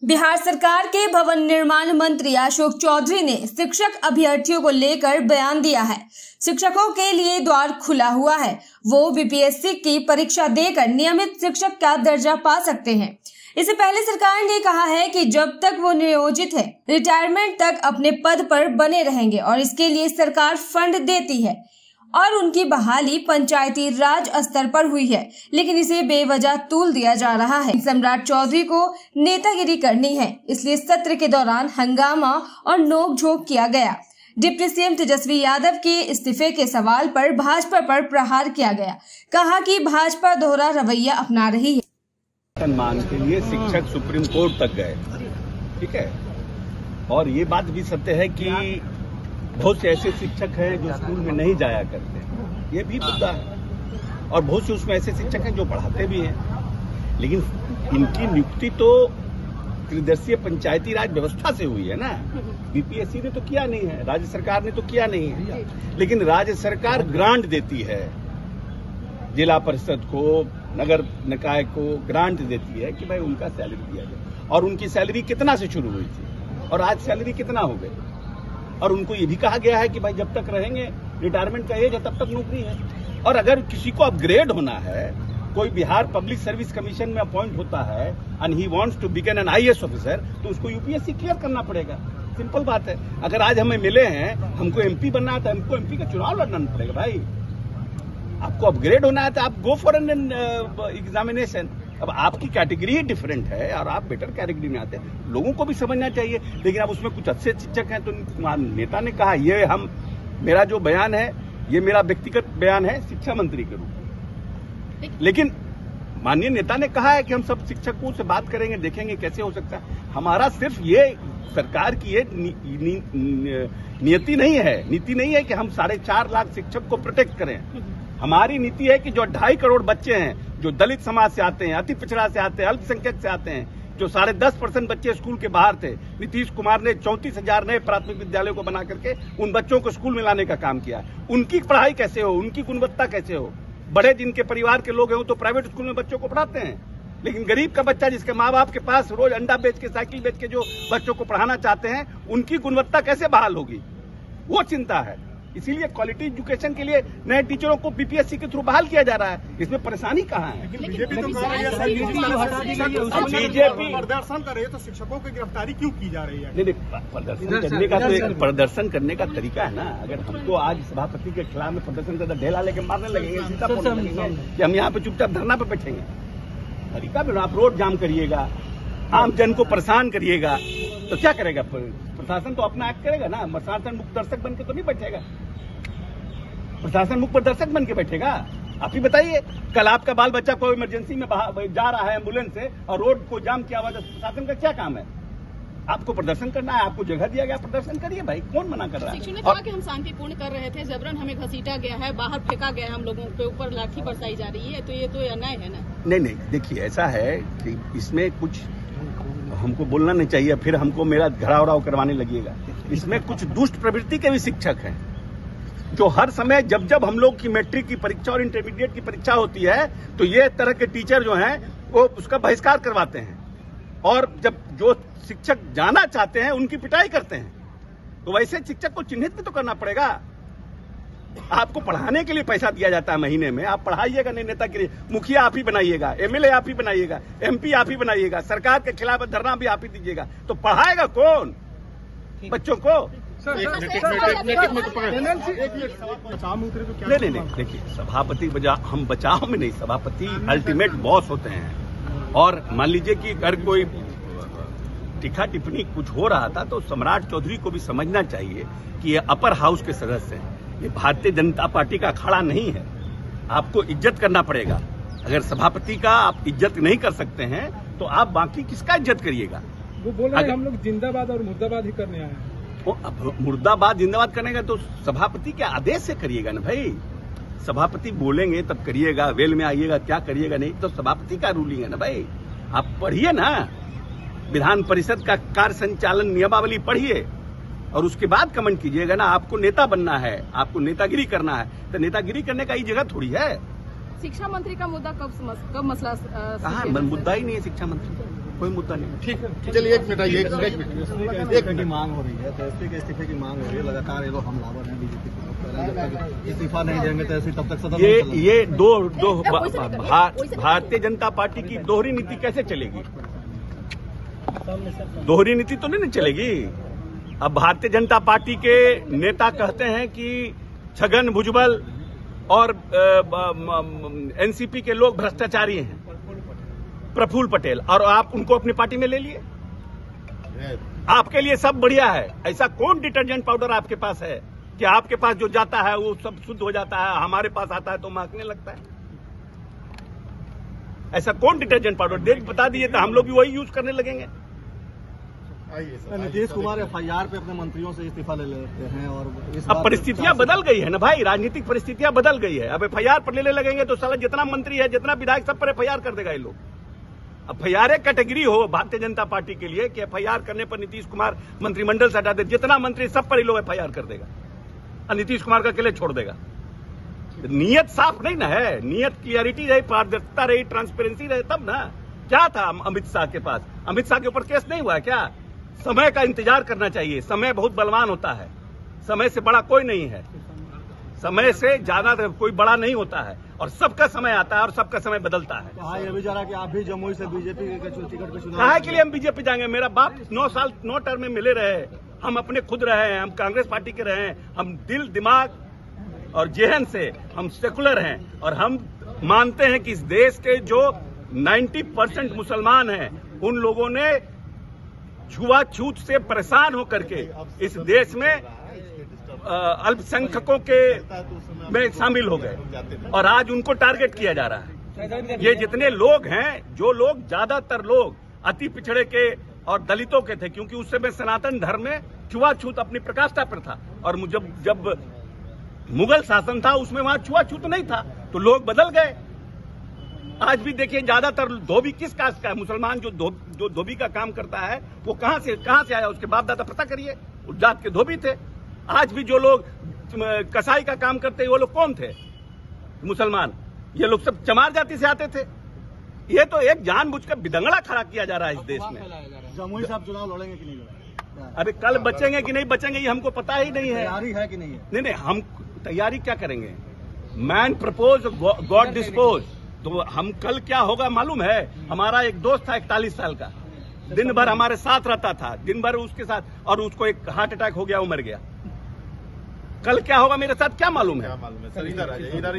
बिहार सरकार के भवन निर्माण मंत्री अशोक चौधरी ने शिक्षक अभ्यर्थियों को लेकर बयान दिया है। शिक्षकों के लिए द्वार खुला हुआ है, वो बीपीएससी की परीक्षा देकर नियमित शिक्षक का दर्जा पा सकते हैं। इससे पहले सरकार ने कहा है कि जब तक वो नियोजित है, रिटायरमेंट तक अपने पद पर बने रहेंगे और इसके लिए सरकार फंड देती है और उनकी बहाली पंचायती राज स्तर पर हुई है, लेकिन इसे बेवजह तूल दिया जा रहा है। सम्राट चौधरी को नेतागिरी करनी है, इसलिए सत्र के दौरान हंगामा और नोक-झोंक किया गया। डिप्टी सीएम तेजस्वी यादव के इस्तीफे के सवाल पर भाजपा पर प्रहार किया गया। कहा कि भाजपा दोहरा रवैया अपना रही है। सम्मान के लिए शिक्षक सुप्रीम कोर्ट तक गए, ठीक है, और ये बात भी सत्य है कि बहुत से ऐसे शिक्षक हैं जो स्कूल में नहीं जाया करते, ये भी मुद्दा है, और बहुत से उसमें ऐसे शिक्षक हैं जो पढ़ाते भी हैं, लेकिन इनकी नियुक्ति तो त्रिदशीय पंचायती राज व्यवस्था से हुई है ना। बीपीएससी ने तो किया नहीं है, राज्य सरकार ने तो किया नहीं है, लेकिन राज्य सरकार ग्रांट देती है, जिला परिषद को, नगर निकाय को ग्रांट देती है कि भाई उनका सैलरी दिया जाए। और उनकी सैलरी कितना से शुरू हुई थी और आज सैलरी कितना हो गई, और उनको ये भी कहा गया है कि भाई जब तक रहेंगे, रिटायरमेंट का एज है, तब तक नौकरी है। और अगर किसी को अपग्रेड होना है, कोई बिहार पब्लिक सर्विस कमीशन में अपॉइंट होता है and he wants to become an IAS officer, तो उसको यूपीएससी क्लियर करना पड़ेगा। सिंपल बात है। अगर आज हमें मिले हैं, हमको एमपी बनना है, तो हमको एमपी का चुनाव लड़ना पड़ेगा भाई। आपको अपग्रेड होना है तो आप गो फॉर एन एग्जामिनेशन। अब आपकी कैटेगरी डिफरेंट है और आप बेटर कैटेगरी में आते हैं, लोगों को भी समझना चाहिए। लेकिन अब उसमें कुछ अच्छे शिक्षक हैं, तो नेता ने कहा ये मेरा जो बयान है, ये मेरा व्यक्तिगत बयान है शिक्षा मंत्री के रूप में, लेकिन माननीय नेता ने कहा है कि हम सब शिक्षकों से बात करेंगे, देखेंगे कैसे हो सकता है। हमारा सिर्फ ये सरकार की ये नीति नहीं है कि हम 4.5 लाख शिक्षक को प्रोटेक्ट करें। हमारी नीति है कि जो 2.5 करोड़ बच्चे हैं, जो दलित समाज से आते हैं, अति पिछड़ा से आते हैं, अल्पसंख्यक से आते हैं, जो 10.5% बच्चे स्कूल के बाहर थे, नीतीश कुमार ने 34,000 नए प्राथमिक विद्यालयों को बना करके उन बच्चों को स्कूल में लाने का काम किया। उनकी पढ़ाई कैसे हो, उनकी गुणवत्ता कैसे हो। बड़े जिनके परिवार के लोग हैं वो तो प्राइवेट स्कूल में बच्चों को पढ़ाते हैं, लेकिन गरीब का बच्चा जिसके माँ बाप के पास रोज अंडा बेच के, साइकिल बेच के जो बच्चों को पढ़ाना चाहते हैं, उनकी गुणवत्ता कैसे बहाल होगी, वो चिंता है। इसीलिए क्वालिटी एजुकेशन के लिए नए टीचरों को बीपीएससी के थ्रू बहाल किया जा रहा है। इसमें परेशानी कहाँ है? बीजेपी प्रदर्शन कर रही है, तो शिक्षकों की गिरफ्तारी क्यों की जा रही है? नहीं, प्रदर्शन करने का तरीका है ना। अगर हमको आज सभापति के खिलाफ में प्रदर्शन करता, ढेला लेके मारने लगेंगे, सीधा बोलने लगेंगे कि हम यहाँ पे चुपचाप धरना पे बैठेंगे। तरीका भी आप रोड जाम करिएगा, आम जन को परेशान करिएगा, तो क्या करेगा प्रशासन? तो अपना एक्ट करेगा ना। प्रशासन मुक्त दर्शक बन के तो नहीं बैठेगा, प्रशासन मुक्त दर्शक बन के बैठेगा। आप ही बताइए, कल आपका बाल बच्चा कोई इमरजेंसी में जा रहा है एम्बुलेंस से और रोड को जाम किया हुआ, तो प्रशासन का क्या काम है? आपको प्रदर्शन करना है, आपको जगह दिया गया, प्रदर्शन करिए भाई, कौन मना कर रहा है? शिक्षक ने कहा कि हम शांतिपूर्ण कर रहे थे, जबरन हमें घसीटा गया है, बाहर फेंका गया है, हम लोगों के ऊपर लाठी बरसाई जा रही है, तो ये तो अन्याय है ना। नहीं, देखिए ऐसा है कि इसमें कुछ हमको बोलना नहीं चाहिए, फिर हमको मेरा घराव करवाने लगेगा। इसमें कुछ दुष्ट प्रवृत्ति के भी शिक्षक हैं, जो हर समय जब हम लोग की मैट्रिक की परीक्षा और इंटरमीडिएट की परीक्षा होती है, तो ये तरह के टीचर जो हैं वो उसका बहिष्कार करवाते हैं, और जब जो शिक्षक जाना चाहते हैं उनकी पिटाई करते हैं। तो वैसे शिक्षक को चिन्हित भी तो करना पड़ेगा। आपको पढ़ाने के लिए पैसा दिया जाता है महीने में, आप पढ़ाइएगा नहीं, नेता के लिए मुखिया आप ही बनाइएगा, एमएलए आप ही बनाइएगा, एमपी आप ही बनाइएगा, सरकार के खिलाफ धरना भी आप ही दीजिएगा, तो पढ़ाएगा कौन बच्चों को? नहीं, देखिए सभापति हम बचाव में नहीं, सभापति अल्टीमेट बॉस होते हैं। और मान लीजिए कि अगर कोई टिक्का टिप्पणी कुछ हो रहा था, तो सम्राट चौधरी को भी समझना चाहिए कि ये अपर हाउस के सदस्य हैं, ये भारतीय जनता पार्टी का अखाड़ा नहीं है। आपको इज्जत करना पड़ेगा। अगर सभापति का आप इज्जत नहीं कर सकते हैं, तो आप बाकी किसका इज्जत करिएगा? वो बोल रहे हैं हम लोग जिंदाबाद और मुर्दाबाद ही करने आए हैं। अब मुर्दाबाद जिंदाबाद करने का तो सभापति के आदेश से करिएगा ना भाई। सभापति बोलेंगे तब करिएगा, वेल में आइएगा, क्या करिएगा नहीं, तो सभापति का रूलिंग है ना भाई। आप पढ़िए ना, विधान परिषद का कार्य संचालन नियमावली पढ़िए और उसके बाद कमेंट कीजिएगा ना। आपको नेता बनना है, आपको नेतागिरी करना है, तो नेतागिरी करने का ये जगह थोड़ी है। शिक्षा मंत्री का मुद्दा कब मसला? कहाँ मुद्दा ही नहीं है शिक्षा मंत्री। कोई मुद्दा नहीं। ठीक है, चलिए एक मिनट आइए, एक मिनट की मांग हो रही है, तो एसपी के इस्तीफे की मांग हो रही है। लगातार ये लोग हमलावर हैं बीजेपी के, जब तक इस्तीफा नहीं देंगे तो ऐसे तब तक सदन ये भारतीय जनता पार्टी की दोहरी नीति कैसे चलेगी? दोहरी नीति तो नहीं चलेगी। अब भारतीय जनता पार्टी के नेता कहते हैं कि छगन भुजबल और एनसीपी के लोग भ्रष्टाचारी हैं, प्रफुल्ल पटेल, और आप उनको अपनी पार्टी में ले लिए। आपके लिए सब बढ़िया है। ऐसा कौन डिटर्जेंट पाउडर आपके पास है कि आपके पास जो जाता है वो सब शुद्ध हो जाता है, हमारे पास आता है तो महकने लगता है? ऐसा कौन डिटर्जेंट पाउडर देख बता दीजिए तो हम लोग भी वही यूज करने लगेंगे। नीतीश कुमार एफआईआर पे अपने मंत्रियों से इस्तीफा ले लेते हैं, और अब परिस्थितियां बदल गई है ना भाई, राजनीतिक परिस्थितियां बदल गई है। अब एफआईआर पर लेने लगेंगे तो साला जितना मंत्री है, जितना विधायक, सब पर एफआईआर कर देगा ये लोग। एफआईआर एक कैटेगरी हो भारतीय जनता पार्टी के लिए कि एफआईआर करने पर नीतीश कुमार मंत्रिमंडल से हटा दे, जितना मंत्री सब पर ये लोग एफआईआर कर देगा और नीतीश कुमार का अकेले छोड़ देगा। नियत साफ नहीं ना है, नियत क्लियरिटी रही, पारदर्शिता रही, ट्रांसपेरेंसी रहे तब ना। क्या था अमित शाह के पास? अमित शाह के ऊपर केस नहीं हुआ क्या? समय का इंतजार करना चाहिए। समय बहुत बलवान होता है, समय से बड़ा कोई नहीं है, समय से ज्यादा कोई बड़ा नहीं होता है, और सबका समय आता है और सबका समय बदलता है। कहा यह भी जा रहा है कि आप भी जमुई से बीजेपी के टिकट पे चुनाव। कहा के लिए हम बीजेपी जाएंगे? मेरा बाप 9 साल 9 टर्म में मिले रहे, हम अपने खुद रहे हैं, हम कांग्रेस पार्टी के रहे हैं, हम दिल दिमाग और जेहन से हम सेकुलर हैं, और हम मानते हैं कि इस देश के जो 90% मुसलमान हैं उन लोगों ने छुआछूत से परेशान होकर के इस देश में अल्पसंख्यकों के में शामिल हो गए, और आज उनको टारगेट किया जा रहा है। ये जितने लोग हैं, जो लोग ज्यादातर लोग अति पिछड़े के और दलितों के थे, क्योंकि उस समय सनातन धर्म में छुआछूत अपनी प्रकाष्ठा पर था, और जब मुगल शासन था उसमें वहां छुआछूत नहीं था, तो लोग बदल गए। आज भी देखिए ज्यादातर धोबी किस कास्ट का है? मुसलमान जो धोबी का काम करता है वो कहां से आया? उसके बाप दादा पता करिए, उस जात के धोबी थे। आज भी जो लोग कसाई का काम करते हैं वो लोग कौन थे? मुसलमान। ये लोग सब चमार जाति से आते थे। ये तो एक जानबूझकर बिदंगड़ा खड़ा किया जा रहा है इस देश में। जमुई से आप चुनाव लड़ेंगे कि नहीं लड़ेंगे? अरे कल बचेंगे कि नहीं बचेंगे ये हमको पता ही नहीं है। तैयारी है कि नहीं है? नहीं, हम तैयारी क्या करेंगे? Man propose God dispose. तो हम कल क्या होगा मालूम है? हमारा एक दोस्त था 41 साल का, दिन भर हमारे साथ रहता था, दिन भर उसके साथ, और उसको एक हार्ट अटैक हो गया, वो मर गया। कल क्या होगा मेरे साथ क्या मालूम है? सर इधर आ जाइए, इधर